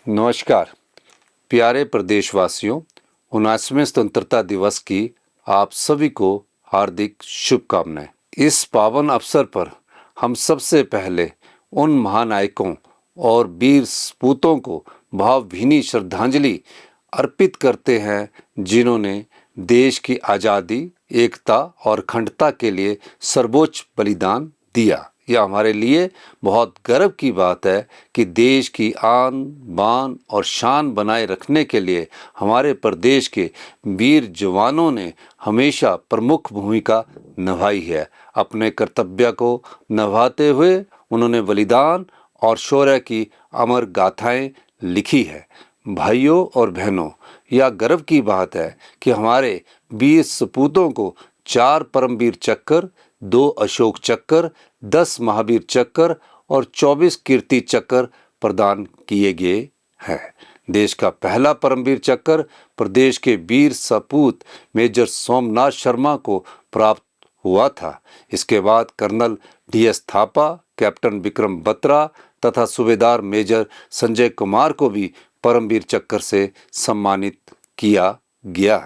नमस्कार प्यारे प्रदेशवासियों, 79वें स्वतंत्रता दिवस की आप सभी को हार्दिक शुभकामनाएं। इस पावन अवसर पर हम सबसे पहले उन महानायकों और वीर सपूतों को भावभीनी श्रद्धांजलि अर्पित करते हैं जिन्होंने देश की आज़ादी, एकता और अखंडता के लिए सर्वोच्च बलिदान दिया। यह हमारे लिए बहुत गर्व की बात है कि देश की आन बान और शान बनाए रखने के लिए हमारे प्रदेश के वीर जवानों ने हमेशा प्रमुख भूमिका निभाई है। अपने कर्तव्य को निभाते हुए उन्होंने बलिदान और शौर्य की अमर गाथाएं लिखी है। भाइयों और बहनों, यह गर्व की बात है कि हमारे वीर सपूतों को 4 परमवीर चक्र, 2 अशोक चक्र, 10 महावीर चक्र और 24 कीर्ति चक्र प्रदान किए गए हैं। देश का पहला परमवीर चक्र प्रदेश के वीर सपूत मेजर सोमनाथ शर्मा को प्राप्त हुआ था। इसके बाद colonel DS Thapa, captain Vikram Batra तथा सूबेदार मेजर संजय कुमार को भी परमवीर चक्र से सम्मानित किया गया।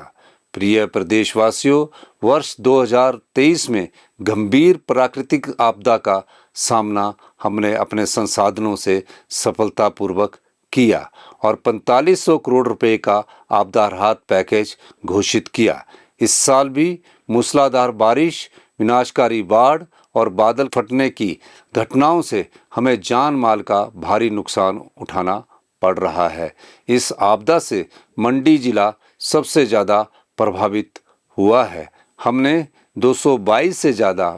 प्रिय प्रदेशवासियों, वर्ष 2023 में गंभीर प्राकृतिक आपदा का सामना हमने अपने संसाधनों से सफलतापूर्वक किया और 4500 करोड़ रुपए का आपदा राहत पैकेज घोषित किया। इस साल भी मूसलाधार बारिश, विनाशकारी बाढ़ और बादल फटने की घटनाओं से हमें जान माल का भारी नुकसान उठाना पड़ रहा है। इस आपदा से मंडी जिला सबसे ज़्यादा प्रभावित हुआ है। हमने 222 से ज़्यादा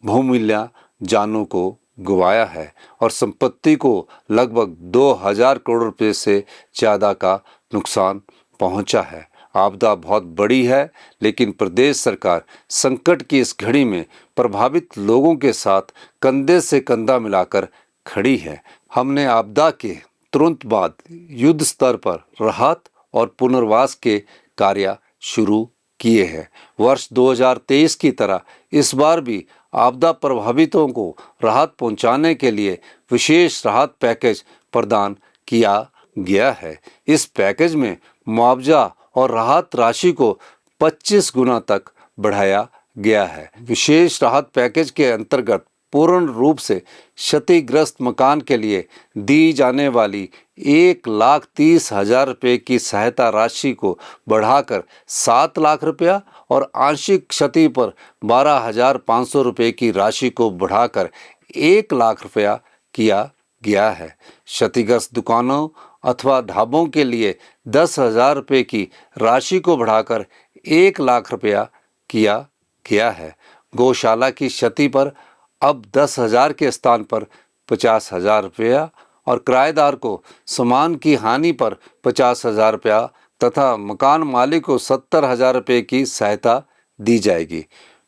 बहुमूल्य जानों को गंवाया है और संपत्ति को लगभग 2000 करोड़ रुपए से ज़्यादा का नुकसान पहुंचा है। आपदा बहुत बड़ी है, लेकिन प्रदेश सरकार संकट की इस घड़ी में प्रभावित लोगों के साथ कंधे से कंधा मिलाकर खड़ी है। हमने आपदा के तुरंत बाद युद्ध स्तर पर राहत और पुनर्वास के कार्य शुरू किए हैं। वर्ष 2023 की तरह इस बार भी आपदा प्रभावितों को राहत पहुंचाने के लिए विशेष राहत पैकेज प्रदान किया गया है। इस पैकेज में मुआवजा और राहत राशि को 25 गुना तक बढ़ाया गया है। विशेष राहत पैकेज के अंतर्गत पूर्ण रूप से क्षतिग्रस्त मकान के लिए दी जाने वाली 1,30,000 रुपये की सहायता राशि को बढ़ाकर 7 लाख रुपया और आंशिक क्षति पर 12,500 रुपये की राशि को बढ़ाकर 1 लाख रुपया किया गया है। क्षतिग्रस्त दुकानों अथवा ढाबों के लिए 10,000 रुपये की राशि को बढ़ाकर 1 लाख रुपया किया गया है। गौशाला की क्षति पर अब 10,000 के स्थान पर 50,000 रुपया और किराएदार को सामान की हानि पर 50,000 रुपया तथा मकान मालिक को 70,000 रुपये की सहायता दी जाएगी।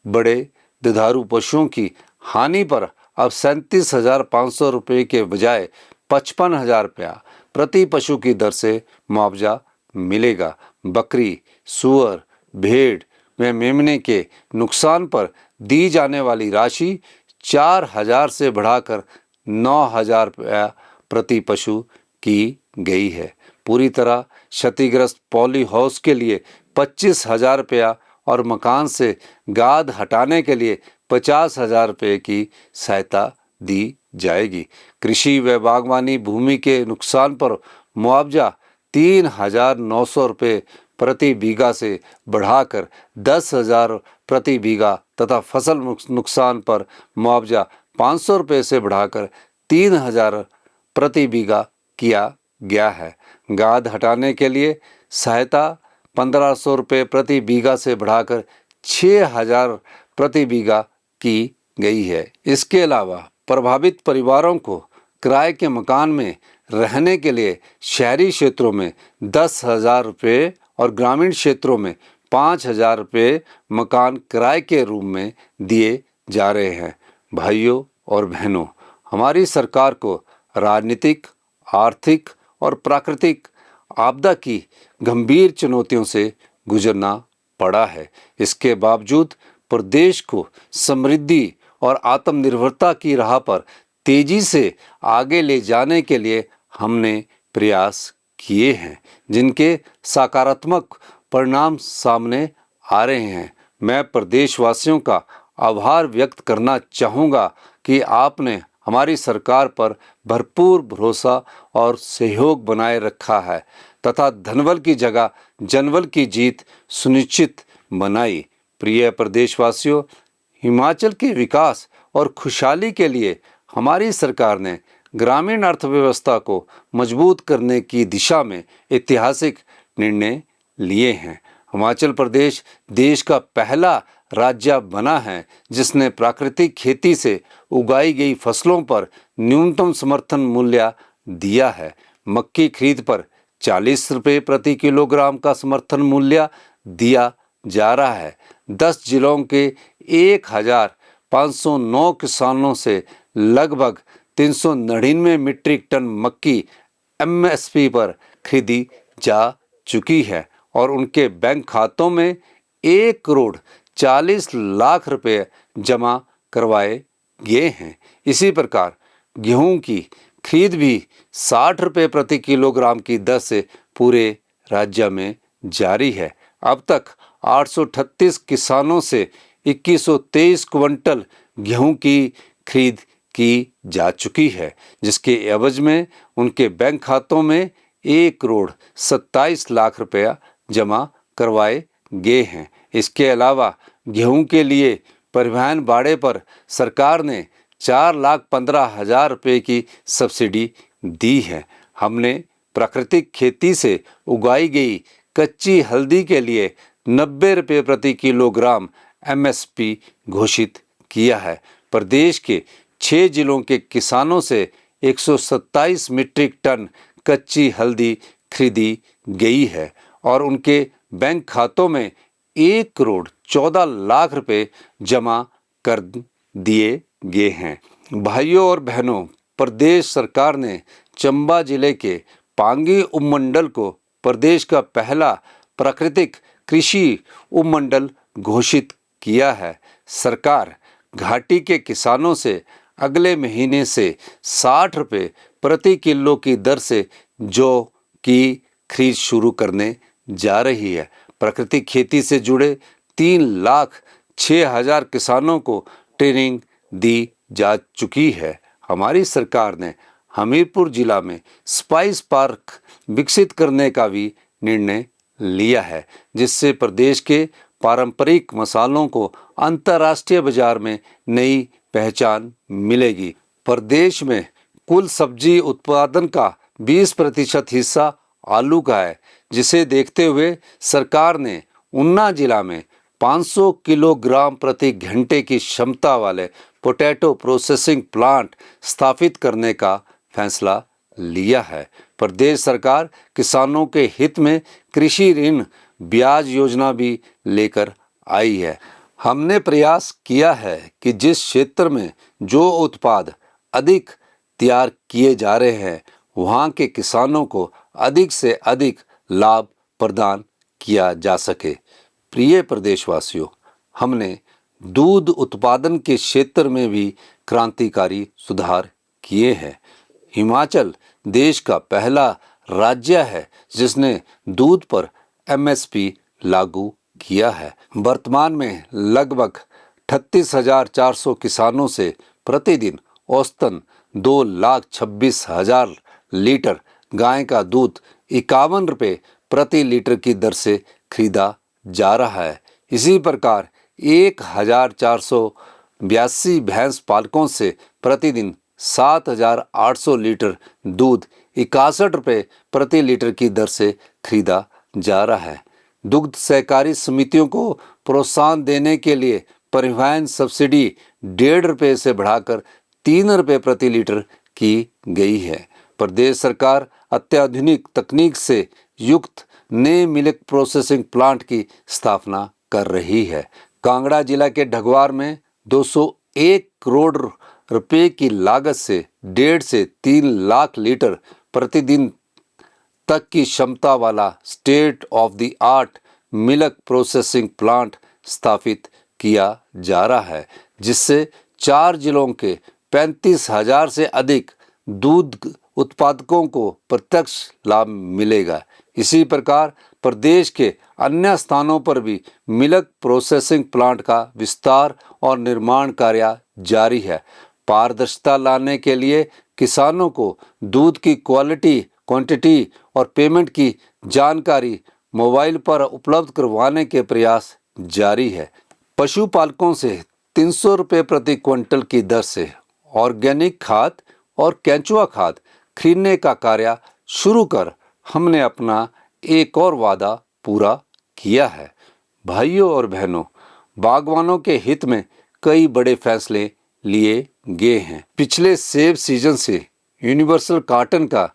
बड़े दुधारू पशुओं की हानि पर अब 37,500 रुपये के बजाय 55,000 रुपया प्रति पशु की दर से मुआवजा मिलेगा। बकरी, सूअर, भेड़ व मेमने के नुकसान पर दी जाने वाली राशि 4,000 से बढ़ाकर 9,000 रुपया प्रति पशु की गई है। पूरी तरह क्षतिग्रस्त पॉली हाउस के लिए 25,000 रुपया और मकान से गाद हटाने के लिए 50,000 रुपये की सहायता दी जाएगी। कृषि व बागवानी भूमि के नुकसान पर मुआवजा 3,900 रुपये प्रति बीघा से बढ़ाकर 10,000 प्रति बीघा तथा फसल नुकसान पर मुआवजा 500 रुपये से बढ़ाकर 3,000 प्रति बीघा किया गया है। गाद हटाने के लिए सहायता 1,500 रुपये प्रति बीघा से बढ़ाकर 6,000 प्रति बीघा की गई है। इसके अलावा प्रभावित परिवारों को किराए के मकान में रहने के लिए शहरी क्षेत्रों में 10,000 रुपये और ग्रामीण क्षेत्रों में 5,000 रुपये मकान किराए के रूप में दिए जा रहे हैं। भाइयों और बहनों, हमारी सरकार को राजनीतिक, आर्थिक और प्राकृतिक आपदा की गंभीर चुनौतियों से गुजरना पड़ा है। इसके बावजूद प्रदेश को समृद्धि और आत्मनिर्भरता की राह पर तेजी से आगे ले जाने के लिए हमने प्रयास किए हैं, जिनके सकारात्मक परिणाम सामने आ रहे हैं। मैं प्रदेशवासियों का आभार व्यक्त करना चाहूँगा कि आपने हमारी सरकार पर भरपूर भरोसा और सहयोग बनाए रखा है तथा धनबल की जगह जनबल की जीत सुनिश्चित बनाई। प्रिय प्रदेशवासियों, हिमाचल के विकास और खुशहाली के लिए हमारी सरकार ने ग्रामीण अर्थव्यवस्था को मजबूत करने की दिशा में ऐतिहासिक निर्णय लिए हैं। हिमाचल प्रदेश देश का पहला राज्य बना है जिसने प्राकृतिक खेती से उगाई गई फसलों पर न्यूनतम समर्थन मूल्य दिया है। मक्की खरीद पर 40 रुपये प्रति किलोग्राम का समर्थन मूल्य दिया जा रहा है। 10 जिलों के 1509 किसानों से लगभग 399 मीट्रिक टन मक्की एमएसपी पर खरीदी जा चुकी है और उनके बैंक खातों में 1,40,00,000 रुपये जमा करवाए गए हैं। इसी प्रकार गेहूं की खरीद भी 60 रुपये प्रति किलोग्राम की दर से पूरे राज्य में जारी है। अब तक 838 किसानों से 2123 क्विंटल गेहूं की खरीद की जा चुकी है, जिसके एवज में उनके बैंक खातों में 1,27,00,000 रुपया जमा करवाए गए हैं। इसके अलावा गेहूं के लिए परिवहन भाड़े पर सरकार ने 4,15,000 रुपये की सब्सिडी दी है। हमने प्राकृतिक खेती से उगाई गई कच्ची हल्दी के लिए 90 रुपये प्रति किलोग्राम एमएसपी घोषित किया है। प्रदेश के 6 जिलों के किसानों से 127 मीट्रिक टन कच्ची हल्दी खरीदी गई है और उनके बैंक खातों में 1,14,00,000 रुपये जमा कर दिए गए हैं। भाइयों और बहनों, प्रदेश सरकार ने चंबा जिले के पांगी उपमंडल को प्रदेश का पहला प्राकृतिक कृषि उपमंडल घोषित किया है। सरकार घाटी के किसानों से अगले महीने से 60 रुपये प्रति किलो की दर से जौ की खरीद शुरू करने जा रही है। प्राकृतिक खेती से जुड़े 3,06,000 किसानों को ट्रेनिंग दी जा चुकी है। हमारी सरकार ने हमीरपुर जिला में स्पाइस पार्क विकसित करने का भी निर्णय लिया है, जिससे प्रदेश के पारंपरिक मसालों को अंतर्राष्ट्रीय बाजार में नई पहचान मिलेगी। प्रदेश में कुल सब्जी उत्पादन का 20% हिस्सा आलू का है, जिसे देखते हुए सरकार ने ऊना जिला में 500 किलोग्राम प्रति घंटे की क्षमता वाले पोटैटो प्रोसेसिंग प्लांट स्थापित करने का फैसला लिया है। प्रदेश सरकार किसानों के हित में कृषि ऋण ब्याज योजना भी लेकर आई है। हमने प्रयास किया है कि जिस क्षेत्र में जो उत्पाद अधिक तैयार किए जा रहे हैं वहाँ के किसानों को अधिक से अधिक लाभ प्रदान किया जा सके। प्रिय प्रदेशवासियों, हमने दूध उत्पादन के क्षेत्र में भी क्रांतिकारी सुधार किए हैं। हिमाचल देश का पहला राज्य है जिसने दूध पर एमएसपी लागू किया है। वर्तमान में लगभग 38,400 किसानों से प्रतिदिन औसतन 2,26,000 लीटर गाय का दूध 51 रुपये प्रति लीटर की दर से खरीदा जा रहा है। इसी प्रकार 1,482 भैंस पालकों से प्रतिदिन 7,800 लीटर दूध 61 रुपये प्रति लीटर की दर से खरीदा जा रहा है। दुग्ध सहकारी समितियों को प्रोत्साहन देने के लिए परिवहन सब्सिडी 1.5 रुपये से बढ़ाकर 3 रुपये प्रति लीटर की गई है। प्रदेश सरकार अत्याधुनिक तकनीक से युक्त नए मिल्क प्रोसेसिंग प्लांट की स्थापना कर रही है। कांगड़ा जिला के ढगवार में 201 करोड़ रुपए की लागत से 1.5 से 3 लाख लीटर प्रतिदिन तक की क्षमता वाला state of the art milk processing plant स्थापित किया जा रहा है, जिससे 4 जिलों के 35,000 से अधिक दूध उत्पादकों को प्रत्यक्ष लाभ मिलेगा। इसी प्रकार प्रदेश के अन्य स्थानों पर भी मिल्क प्रोसेसिंग प्लांट का विस्तार और निर्माण कार्य जारी है। पारदर्शिता लाने के लिए किसानों को दूध की क्वालिटी, क्वांटिटी और पेमेंट की जानकारी मोबाइल पर उपलब्ध करवाने के प्रयास जारी है। पशुपालकों से 300 रुपये प्रति क्विंटल की दर से ऑर्गेनिक खाद और केंचुआ खाद खरीदने का कार्य शुरू कर हमने अपना एक और वादा पूरा किया है। भाइयों और बहनों, बागवानों के हित में कई बड़े फैसले लिए गए हैं। पिछले सेब सीजन से यूनिवर्सल कार्टन का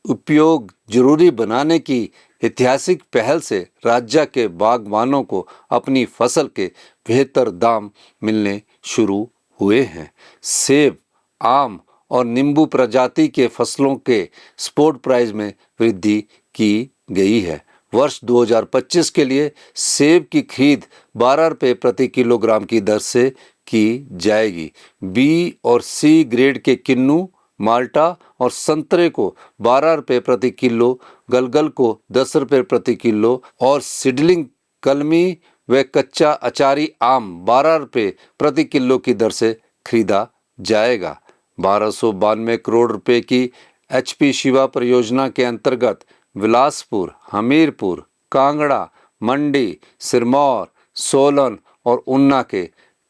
उपयोग जरूरी बनाने की ऐतिहासिक पहल से राज्य के बागवानों को अपनी फसल के बेहतर दाम मिलने शुरू हुए हैं। सेब, आम और नींबू प्रजाति के फसलों के स्पॉट प्राइस में वृद्धि की गई है। वर्ष 2025 के लिए सेब की खरीद 12 रुपये प्रति किलोग्राम की दर से की जाएगी। बी और सी ग्रेड के किन्नू, माल्टा और संतरे को 12 रुपये प्रति किलो, गलगल को 10 रुपये प्रति किलो और सिडलिंग, कलमी व कच्चा अचारी आम 12 रुपये प्रति किलो की दर से खरीदा जाएगा। 1292 करोड़ रुपए की HP शिवा परियोजना के अंतर्गत बिलासपुर, हमीरपुर, कांगड़ा, मंडी, सिरमौर, सोलन और ऊना के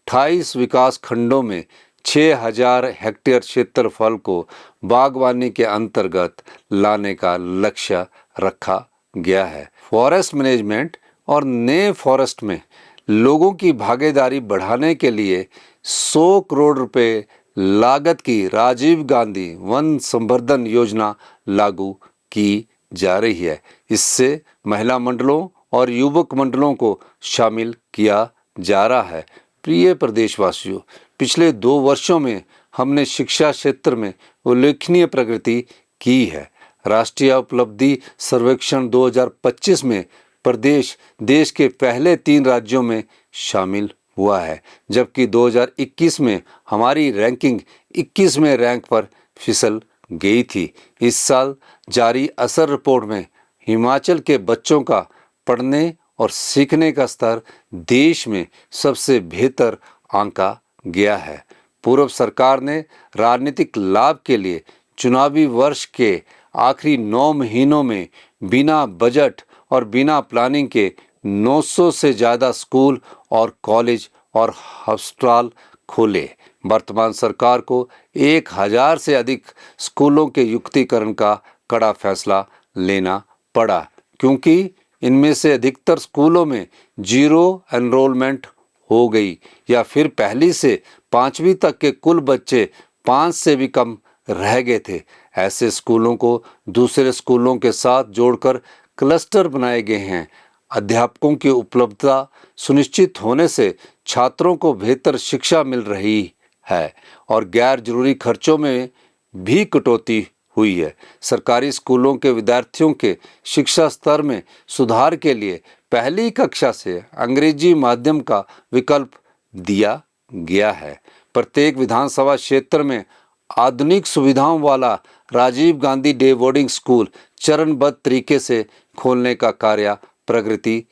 28 विकास खंडों में 6000 हेक्टेयर क्षेत्रफल को बागवानी के अंतर्गत लाने का लक्ष्य रखा गया है। फॉरेस्ट मैनेजमेंट और नए फॉरेस्ट में लोगों की भागीदारी बढ़ाने के लिए 100 करोड़ रुपए लागत की राजीव गांधी वन संवर्धन योजना लागू की जा रही है। इससे महिला मंडलों और युवक मंडलों को शामिल किया जा रहा है। प्रिय प्रदेशवासियों, पिछले 2 वर्षों में हमने शिक्षा क्षेत्र में उल्लेखनीय प्रगति की है। राष्ट्रीय उपलब्धि सर्वेक्षण 2025 में प्रदेश देश के पहले 3 राज्यों में शामिल हुआ है, जबकि 2021 में हमारी रैंकिंग 21वें रैंक पर फिसल गई थी। इस साल जारी असर रिपोर्ट में हिमाचल के बच्चों का पढ़ने और सीखने का स्तर देश में सबसे बेहतर आंका गया है। पूर्व सरकार ने राजनीतिक लाभ के लिए चुनावी वर्ष के आखिरी 9 महीनों में बिना बजट और बिना प्लानिंग के 900 से ज़्यादा स्कूल और कॉलेज और हॉस्पिटल खोले। वर्तमान सरकार को 1000 से अधिक स्कूलों के युक्तिकरण का कड़ा फैसला लेना पड़ा, क्योंकि इनमें से अधिकतर स्कूलों में जीरो एनरोलमेंट हो गई या फिर पहली से 5वीं तक के कुल बच्चे 5 से भी कम रह गए थे। ऐसे स्कूलों को दूसरे स्कूलों के साथ जोड़कर क्लस्टर बनाए गए हैं। अध्यापकों की उपलब्धता सुनिश्चित होने से छात्रों को बेहतर शिक्षा मिल रही है और गैर जरूरी खर्चों में भी कटौती हुई है। सरकारी स्कूलों के विद्यार्थियों के शिक्षा स्तर में सुधार के लिए पहली कक्षा से अंग्रेजी माध्यम का विकल्प दिया गया है। प्रत्येक विधानसभा क्षेत्र में आधुनिक सुविधाओं वाला Rajiv Gandhi day boarding school चरणबद्ध तरीके से खोलने का कार्य प्रगति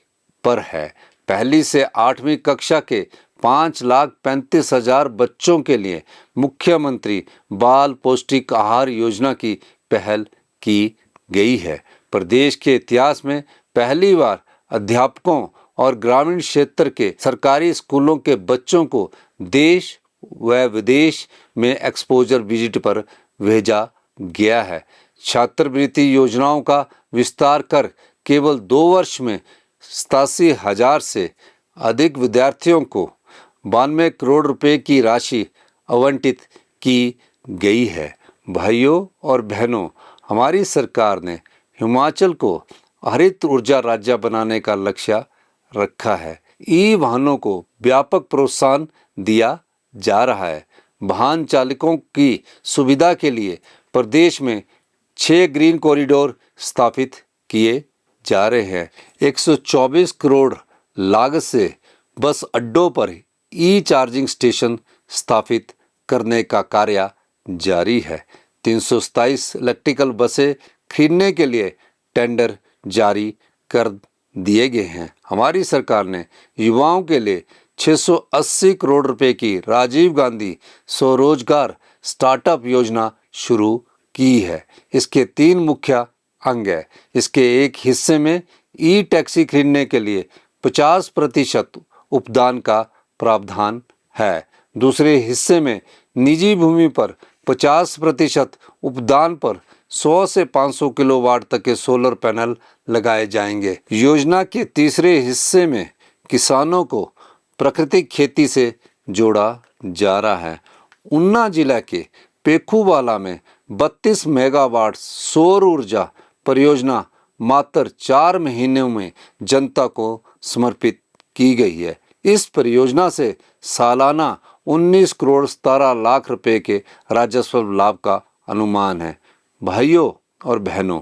पर है। पहली से 8वीं कक्षा के 5,35,000 बच्चों के लिए मुख्यमंत्री बाल पौष्टिक आहार योजना की पहल की गई है। प्रदेश के इतिहास में पहली बार अध्यापकों और ग्रामीण क्षेत्र के सरकारी स्कूलों के बच्चों को देश व विदेश में एक्सपोजर विजिट पर भेजा गया है। छात्रवृत्ति योजनाओं का विस्तार कर केवल 2 वर्ष में 87,000 से अधिक विद्यार्थियों को 92 करोड़ रुपए की राशि आवंटित की गई है। भाइयों और बहनों, हमारी सरकार ने हिमाचल को हरित ऊर्जा राज्य बनाने का लक्ष्य रखा है। ई वाहनों को व्यापक प्रोत्साहन दिया जा रहा है। वाहन चालकों की सुविधा के लिए प्रदेश में 6 ग्रीन कॉरिडोर स्थापित किए जा रहे हैं। 124 करोड़ लागत से बस अड्डों पर ई चार्जिंग स्टेशन स्थापित करने का कार्य जारी है। 327 इलेक्ट्रिकल बसें खरीदने के लिए टेंडर जारी कर दिए गए हैं। हमारी सरकार ने युवाओं के लिए 680 करोड़ रुपए की राजीव गांधी स्वरोजगार स्टार्टअप योजना शुरू की है। इसके 3 मुख्य अंग है। इसके एक हिस्से में ई टैक्सी खरीदने के लिए 50% उपदान का प्रावधान है। दूसरे हिस्से में निजी भूमि पर 50% उपदान पर 100 से 500 किलोवाट तक के सोलर पैनल लगाए जाएंगे। योजना के तीसरे हिस्से में किसानों को प्राकृतिक खेती से जोड़ा जा रहा है। ऊना जिला के पेखूवाला में 32 मेगावाट सौर ऊर्जा परियोजना मात्र 4 महीनों में जनता को समर्पित की गई है। इस परियोजना से सालाना 19 करोड़ 17 लाख रुपए के राजस्व लाभ का अनुमान है। भाइयों और बहनों,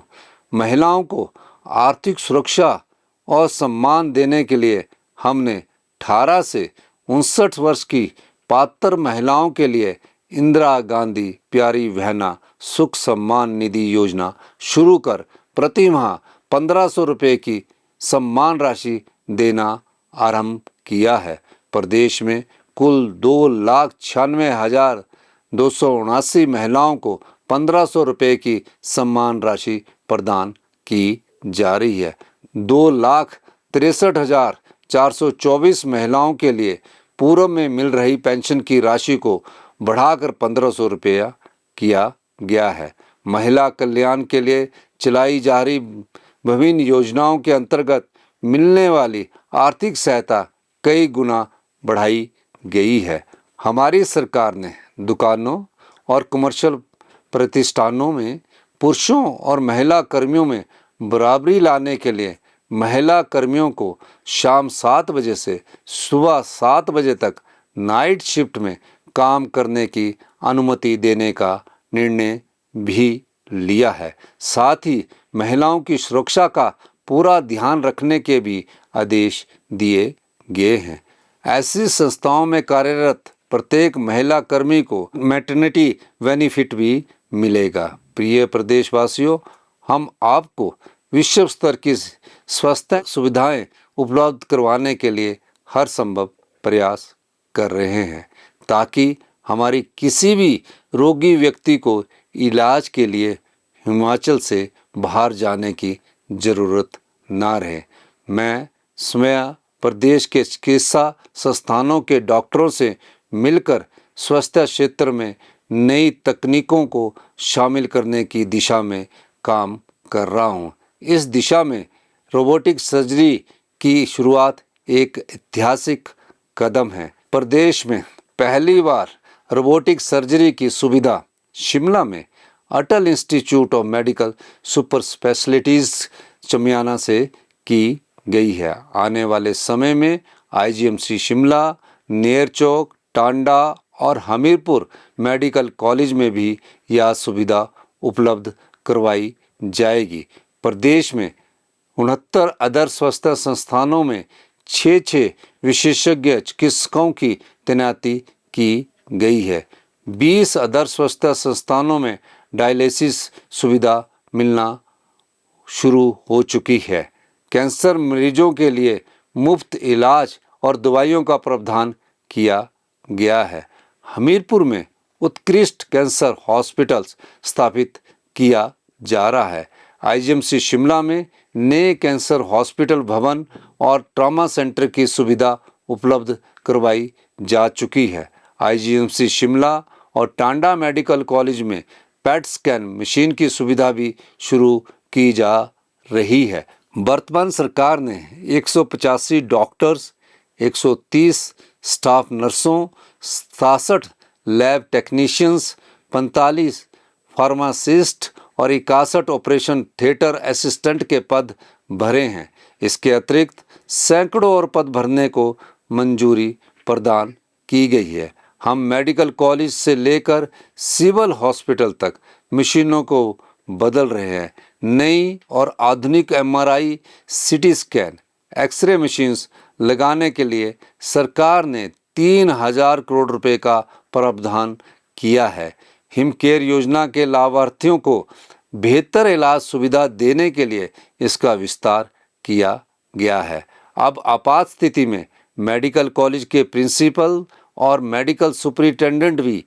महिलाओं को आर्थिक सुरक्षा और सम्मान देने के लिए हमने 18 से 59 वर्ष की पात्र महिलाओं के लिए इंदिरा गांधी प्यारी बहना सुख सम्मान निधि योजना शुरू कर प्रति माह 1500 रुपये की सम्मान राशि देना आरंभ किया है। प्रदेश में कुल 2,96,279 महिलाओं को 1500 रुपये की सम्मान राशि प्रदान की जा रही है। 2,63,424 महिलाओं के लिए पूर्व में मिल रही पेंशन की राशि को बढ़ाकर 1500 रुपया किया गया है। महिला कल्याण के लिए चलाई जा रही विभिन्न योजनाओं के अंतर्गत मिलने वाली आर्थिक सहायता कई गुना बढ़ाई गई है। हमारी सरकार ने दुकानों और कमर्शियल प्रतिष्ठानों में पुरुषों और महिला कर्मियों में बराबरी लाने के लिए महिला कर्मियों को शाम 7 बजे से सुबह 7 बजे तक नाइट शिफ्ट में काम करने की अनुमति देने का निर्णय भी लिया है। साथ ही महिलाओं की सुरक्षा का पूरा ध्यान रखने के भी आदेश दिए गए हैं। ऐसी संस्थाओं में कार्यरत प्रत्येक महिला कर्मी को मैटरनिटी बेनिफिट भी मिलेगा। प्रिय प्रदेशवासियों, हम आपको विश्व स्तर की स्वास्थ्य सुविधाएं उपलब्ध करवाने के लिए हर संभव प्रयास कर रहे हैं ताकि हमारी किसी भी रोगी व्यक्ति को इलाज के लिए हिमाचल से बाहर जाने की ज़रूरत ना रहे। मैं स्वयं प्रदेश के चिकित्सा संस्थानों के डॉक्टरों से मिलकर स्वास्थ्य क्षेत्र में नई तकनीकों को शामिल करने की दिशा में काम कर रहा हूँ। इस दिशा में रोबोटिक सर्जरी की शुरुआत एक ऐतिहासिक कदम है। प्रदेश में पहली बार रोबोटिक सर्जरी की सुविधा शिमला में Atal institute of medical super specialities Chamiyana से की गई है। आने वाले समय में आईजीएमसी शिमला, नेरचौक, टांडा और हमीरपुर मेडिकल कॉलेज में भी यह सुविधा उपलब्ध करवाई जाएगी। प्रदेश में 69 आदर्श स्वास्थ्य संस्थानों में 6 विशेषज्ञ चिकित्सकों की तैनाती की गई है। 20 आदर्श स्वास्थ्य संस्थानों में डायलिसिस सुविधा मिलना शुरू हो चुकी है। कैंसर मरीजों के लिए मुफ्त इलाज और दवाइयों का प्रावधान किया गया है। हमीरपुर में उत्कृष्ट कैंसर हॉस्पिटल्स स्थापित किया जा रहा है। आईजीएमसी शिमला में नए कैंसर हॉस्पिटल भवन और ट्रॉमा सेंटर की सुविधा उपलब्ध करवाई जा चुकी है। आईजीएमसी शिमला और टांडा मेडिकल कॉलेज में पेट स्कैन मशीन की सुविधा भी शुरू की जा रही है। वर्तमान सरकार ने 185 डॉक्टर्स, 130 स्टाफ नर्सों, 67 लैब टेक्नीशियंस, 45 फार्मासिस्ट और 61 ऑपरेशन थिएटर असिस्टेंट के पद भरे हैं। इसके अतिरिक्त सैकड़ों और पद भरने को मंजूरी प्रदान की गई है। हम मेडिकल कॉलेज से लेकर सिविल हॉस्पिटल तक मशीनों को बदल रहे हैं। नई और आधुनिक MRI, CT scan, x ray machines लगाने के लिए सरकार ने 3000 करोड़ रुपए का प्रावधान किया है। हिमकेयर योजना के लाभार्थियों को बेहतर इलाज सुविधा देने के लिए इसका विस्तार किया गया है। अब आपात स्थिति में मेडिकल कॉलेज के प्रिंसिपल और मेडिकल सुपरिटेंडेंट भी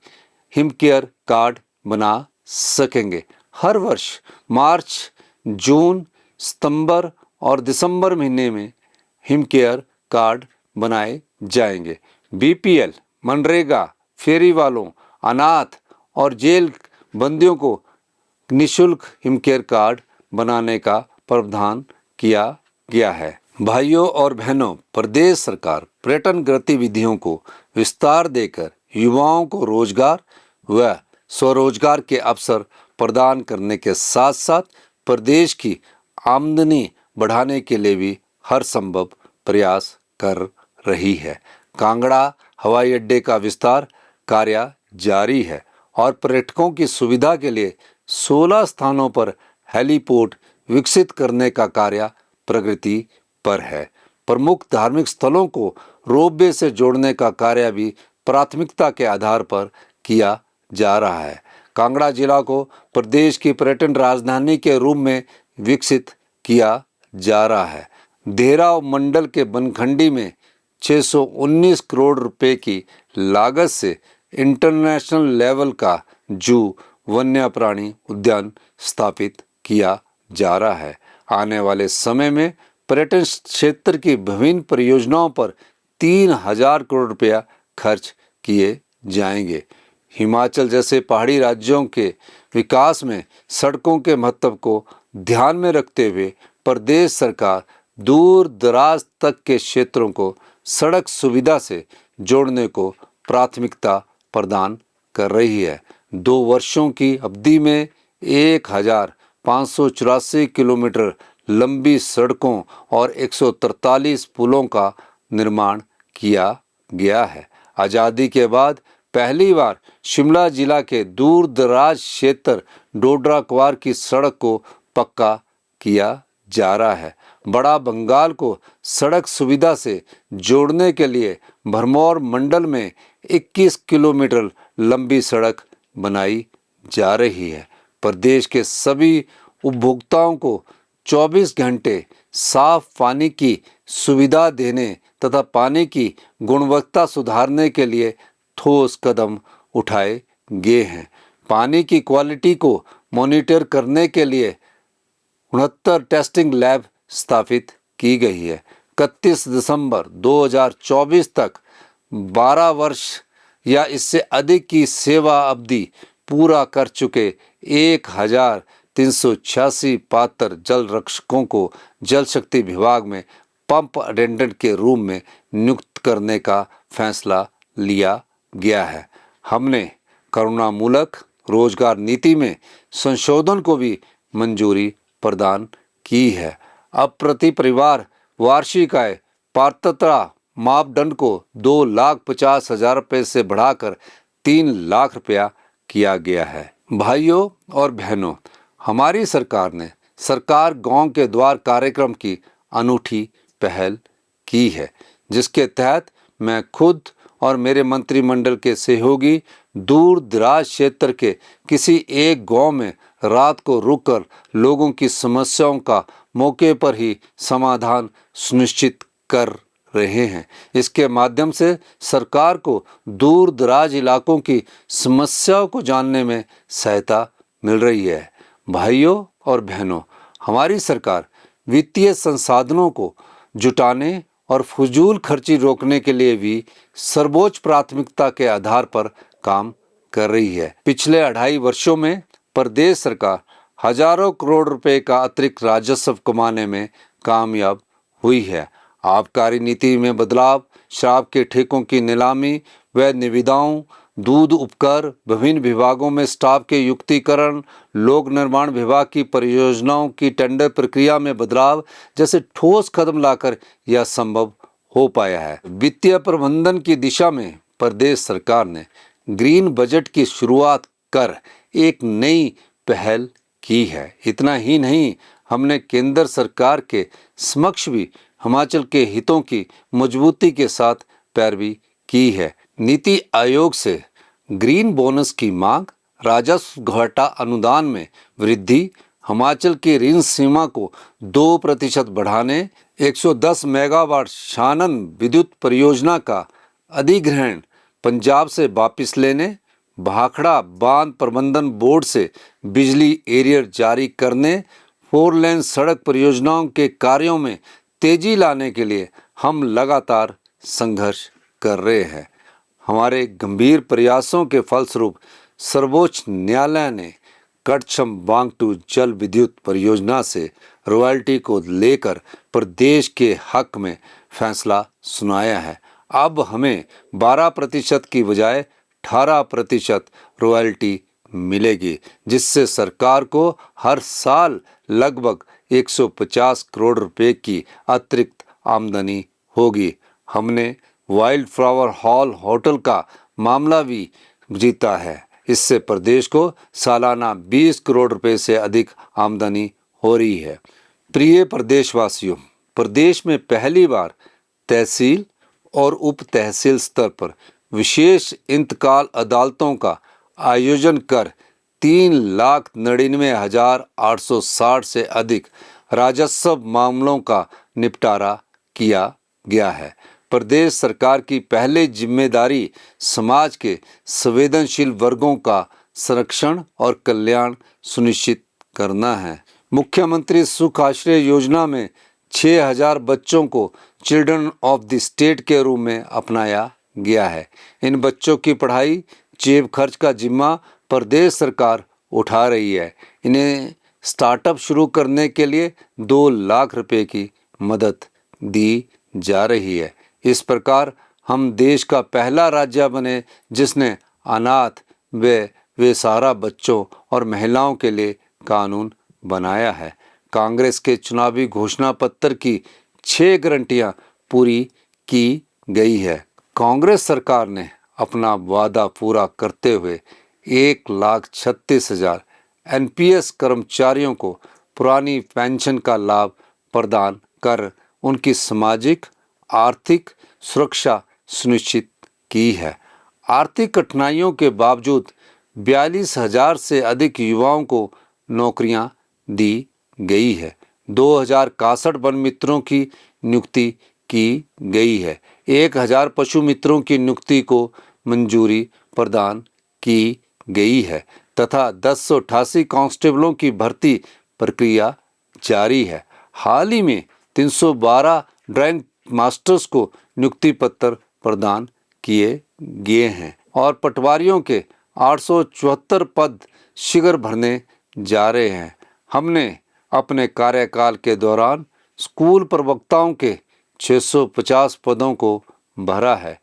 हिमकेयर कार्ड बना सकेंगे। हर वर्ष मार्च, जून, सितंबर और दिसंबर महीने में हिमकेयर कार्ड बनाए जाएंगे। बीपीएल, मनरेगा, फेरी वालों, अनाथ और जेल बंदियों को निःशुल्क हिमकेयर कार्ड बनाने का प्रावधान किया गया है। भाइयों और बहनों, प्रदेश सरकार पर्यटन गतिविधियों को विस्तार देकर युवाओं को रोजगार व स्वरोजगार के अवसर प्रदान करने के साथ साथ प्रदेश की आमदनी बढ़ाने के लिए भी हर संभव प्रयास कर रही है। कांगड़ा हवाई अड्डे का विस्तार कार्य जारी है और पर्यटकों की सुविधा के लिए 16 स्थानों पर हेलीपोर्ट विकसित करने का कार्य प्रगति पर है। प्रमुख धार्मिक स्थलों को रोपवे से जोड़ने का कार्य भी प्राथमिकता के आधार पर किया जा रहा है। कांगड़ा जिला को प्रदेश की पर्यटन राजधानी के रूप में विकसित किया जा रहा है। देहरा मंडल के बनखंडी में 619 करोड़ रुपए की लागत से इंटरनेशनल लेवल का जू वन्य प्राणी उद्यान स्थापित किया जा रहा है। आने वाले समय में पर्यटन क्षेत्र की विभिन्न परियोजनाओं पर 3000 करोड़ रुपया खर्च किए जाएंगे। हिमाचल जैसे पहाड़ी राज्यों के विकास में सड़कों के महत्व को ध्यान में रखते हुए प्रदेश सरकार दूर दराज तक के क्षेत्रों को सड़क सुविधा से जोड़ने को प्राथमिकता प्रदान कर रही है। 2 वर्षों की अवधि में 1584 किलोमीटर लंबी सड़कों और 143 पुलों का निर्माण किया गया है। आज़ादी के बाद पहली बार शिमला जिला के दूर दराज क्षेत्र डोडरा क्वार की सड़क को पक्का किया जा रहा है। बड़ा बंगाल को सड़क सुविधा से जोड़ने के लिए भरमौर मंडल में 21 किलोमीटर लंबी सड़क बनाई जा रही है। प्रदेश के सभी उपभोक्ताओं को 24 घंटे साफ पानी की सुविधा देने तथा पानी की गुणवत्ता सुधारने के लिए ठोस कदम उठाए गए हैं। पानी की क्वालिटी को मॉनिटर करने के लिए 69 टेस्टिंग लैब स्थापित की गई है। 31 दिसंबर 2024 तक 12 वर्ष या इससे अधिक की सेवा अवधि पूरा कर चुके 1386 पात्र जल रक्षकों को जल शक्ति विभाग में पंप अटेंडेंट के रूप में नियुक्त करने का फैसला लिया गया है। हमने करुणामूलक रोजगार नीति में संशोधन को भी मंजूरी प्रदान की है। अब प्रति परिवार वार्षिक आय पात्रता मापदंड को 2,50,000 रुपये से बढ़ाकर 3 लाख रुपया किया गया है। भाइयों और बहनों, हमारी सरकार ने सरकार गांव के द्वार कार्यक्रम की अनूठी पहल की है, जिसके तहत मैं खुद और मेरे मंत्रिमंडल के सहयोगी दूर दराज क्षेत्र के किसी एक गांव में रात को रुककर लोगों की समस्याओं का मौके पर ही समाधान सुनिश्चित कर रहे हैं। इसके माध्यम से सरकार को दूर दराज इलाकों की समस्याओं को जानने में सहायता मिल रही है। भाइयों और बहनों, हमारी सरकार वित्तीय संसाधनों को जुटाने और फजूल खर्ची रोकने के लिए भी सर्वोच्च प्राथमिकता के आधार पर काम कर रही है। पिछले 2.5 वर्षों में प्रदेश सरकार हजारों करोड़ रुपए का अतिरिक्त राजस्व कमाने में कामयाब हुई है। आबकारी नीति में बदलाव, शराब के ठेकों की नीलामी व निविदाओं, दूध उपकर, विभिन्न विभागों में स्टाफ के युक्तिकरण, लोक निर्माण विभाग की परियोजनाओं की टेंडर प्रक्रिया में बदलाव जैसे ठोस कदम लाकर यह संभव हो पाया है। वित्तीय प्रबंधन की दिशा में प्रदेश सरकार ने ग्रीन बजट की शुरुआत कर एक नई पहल की है। इतना ही नहीं, हमने केंद्र सरकार के समक्ष भी हिमाचल के हितों की मजबूती के साथ पैरवी की है। नीति आयोग से ग्रीन बोनस की मांग राजस्व घाटा अनुदान में वृद्धि, हिमाचल की ऋण सीमा को 2% बढ़ाने, 110 मेगावाट शानन विद्युत परियोजना का अधिग्रहण पंजाब से वापस लेने, भाखड़ा बांध प्रबंधन बोर्ड से बिजली एरियर जारी करने, 4 लेन सड़क परियोजनाओं के कार्यों में तेजी लाने के लिए हम लगातार संघर्ष कर रहे हैं। हमारे गंभीर प्रयासों के फलस्वरूप सर्वोच्च न्यायालय ने कटछम वांगटू जल विद्युत परियोजना से रॉयल्टी को लेकर प्रदेश के हक में फैसला सुनाया है। अब हमें 12% की बजाय 18% रॉयल्टी मिलेगी, जिससे सरकार को हर साल लगभग 150 करोड़ रुपए की अतिरिक्त आमदनी होगी। हमने वाइल्ड फ्लावर हॉल होटल का मामला भी जीता है। इससे प्रदेश को सालाना 20 करोड़ रुपए से अधिक आमदनी हो रही है। प्रिय प्रदेशवासियों, प्रदेश में पहली बार तहसील और उप तहसील स्तर पर विशेष इंतकाल अदालतों का आयोजन कर 3,99,860 से अधिक राजस्व मामलों का निपटारा किया गया है। प्रदेश सरकार की पहले जिम्मेदारी समाज के संवेदनशील वर्गों का संरक्षण और कल्याण सुनिश्चित करना है। मुख्यमंत्री सुख आश्रय योजना में 6,000 बच्चों को चिल्ड्रन ऑफ द स्टेट के रूप में अपनाया गया है। इन बच्चों की पढ़ाई जेब खर्च का जिम्मा प्रदेश सरकार उठा रही है। इन्हें स्टार्टअप शुरू करने के लिए 2 लाख रुपए की मदद दी जा रही है। इस प्रकार हम देश का पहला राज्य बने जिसने अनाथ व बेसहारा बच्चों और महिलाओं के लिए कानून बनाया है। कांग्रेस के चुनावी घोषणा पत्र की 6 गारंटियां पूरी की गई है। कांग्रेस सरकार ने अपना वादा पूरा करते हुए 1,36,000 एनपीएस कर्मचारियों को पुरानी पेंशन का लाभ प्रदान कर उनकी सामाजिक आर्थिक सुरक्षा सुनिश्चित की है। आर्थिक कठिनाइयों के बावजूद 42,000 से अधिक युवाओं को नौकरियां दी गई है। 2,061 वन मित्रों की नियुक्ति की गई है। 1,000 पशु मित्रों की नियुक्ति को मंजूरी प्रदान की गई है तथा 1088 कांस्टेबलों की भर्ती प्रक्रिया जारी है। हाल ही में 312 ड्राइंग मास्टर्स को नियुक्ति पत्र प्रदान किए गए हैं और पटवारियों के 874 पद शीघ्र भरने जा रहे हैं। हमने अपने कार्यकाल के दौरान स्कूल प्रवक्ताओं के 650 पदों को भरा है।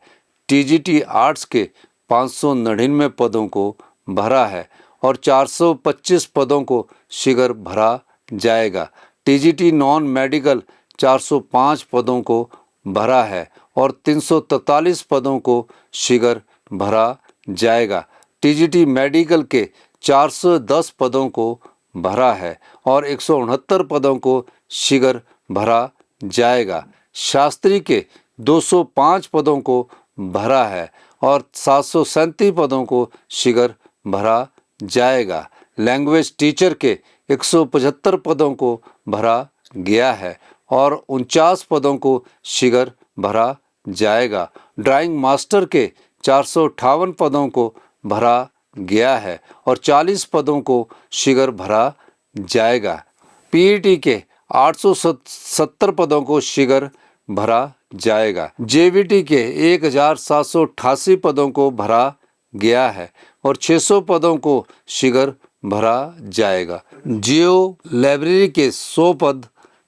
टीजीटी आर्ट्स के 599 पदों को भरा है और 425 पदों को शीघ्र भरा जाएगा। टीजीटी नॉन मेडिकल 405 पदों को भरा है और 343 पदों को शीघ्र भरा जाएगा। टीजीटी मेडिकल के 410 पदों को भरा है और 169 पदों को शीघ्र भरा जाएगा। शास्त्री के 205 पदों को भरा है और 737 पदों को शीघ्र भरा जाएगा। लैंग्वेज टीचर के 175 पदों को भरा गया है और 49 पदों को शीघ्र भरा जाएगा। ड्राइंग मास्टर के 458 पदों को भरा गया है और 40 पदों को शीघ्र भरा जाएगा। पीईटी के 870 पदों को शीघ्र भरा जाएगा। जेवीटी के 1,788 पदों को भरा गया है और 600 पदों को शीघ्र भरा जाएगा। जियो लाइब्रेरी के 100 पद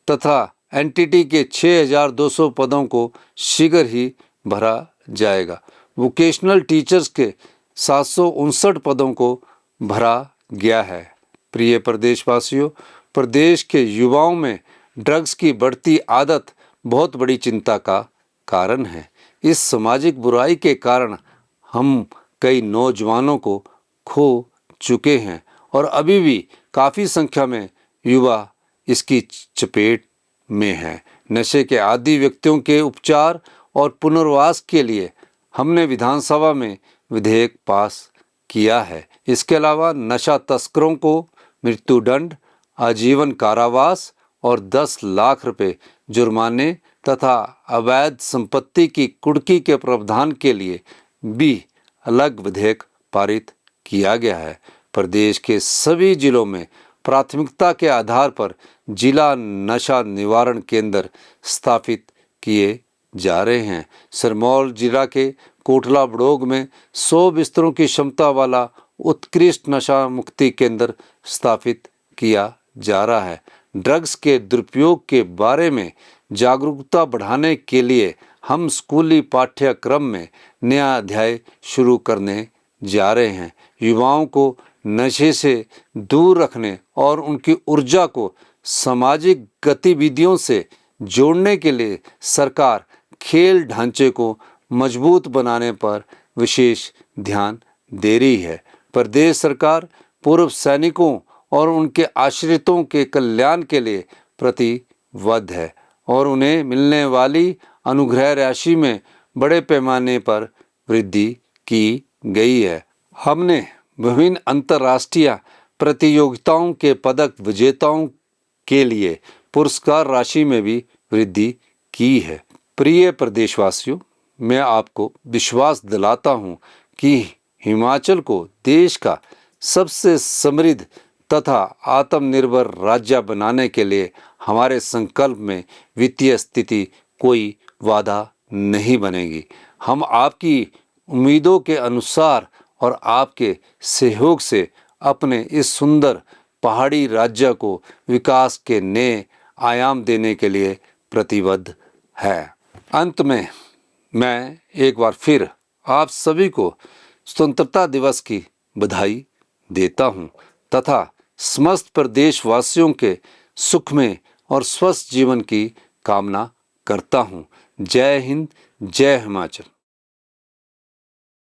तथा एनटीटी के 6,200 पदों को शीघ्र ही भरा जाएगा। वोकेशनल टीचर्स के 759 पदों को भरा गया है। प्रिय प्रदेशवासियों, प्रदेश के युवाओं में ड्रग्स की बढ़ती आदत बहुत बड़ी चिंता का कारण है। इस सामाजिक बुराई के कारण हम कई नौजवानों को खो चुके हैं और अभी भी काफ़ी संख्या में युवा इसकी चपेट में हैं। नशे के आदी व्यक्तियों के उपचार और पुनर्वास के लिए हमने विधानसभा में विधेयक पास किया है। इसके अलावा नशा तस्करों को मृत्युदंड, आजीवन कारावास और 10 लाख रुपए जुर्माने तथा अवैध संपत्ति की कुर्की के प्रावधान के लिए भी अलग विधेयक पारित किया गया है। प्रदेश के सभी जिलों में प्राथमिकता के आधार पर जिला नशा निवारण केंद्र स्थापित किए जा रहे हैं। सिरमौर जिला के कोटला बड़ोग में 100 बिस्तरों की क्षमता वाला उत्कृष्ट नशा मुक्ति केंद्र स्थापित किया जा रहा है। ड्रग्स के दुरुपयोग के बारे में जागरूकता बढ़ाने के लिए हम स्कूली पाठ्यक्रम में नया अध्याय शुरू करने जा रहे हैं। युवाओं को नशे से दूर रखने और उनकी ऊर्जा को सामाजिक गतिविधियों से जोड़ने के लिए सरकार खेल ढांचे को मजबूत बनाने पर विशेष ध्यान दे रही है। प्रदेश सरकार पूर्व सैनिकों और उनके आश्रितों के कल्याण के लिए प्रतिबद्ध है और उन्हें मिलने वाली अनुग्रह राशि में बड़े पैमाने पर वृद्धि की गई है। हमने विभिन्न अंतर्राष्ट्रीय प्रतियोगिताओं के पदक विजेताओं के लिए पुरस्कार राशि में भी वृद्धि की है। प्रिय प्रदेशवासियों, मैं आपको विश्वास दिलाता हूँ कि हिमाचल को देश का सबसे समृद्ध तथा आत्मनिर्भर राज्य बनाने के लिए हमारे संकल्प में वित्तीय स्थिति कोई बाधा नहीं बनेगी। हम आपकी उम्मीदों के अनुसार और आपके सहयोग से अपने इस सुंदर पहाड़ी राज्य को विकास के नए आयाम देने के लिए प्रतिबद्ध है। अंत में मैं एक बार फिर आप सभी को स्वतंत्रता दिवस की बधाई देता हूं तथा समस्त प्रदेशवासियों के सुखमय और स्वस्थ जीवन की कामना करता हूं। जय हिंद, जय हिमाचल।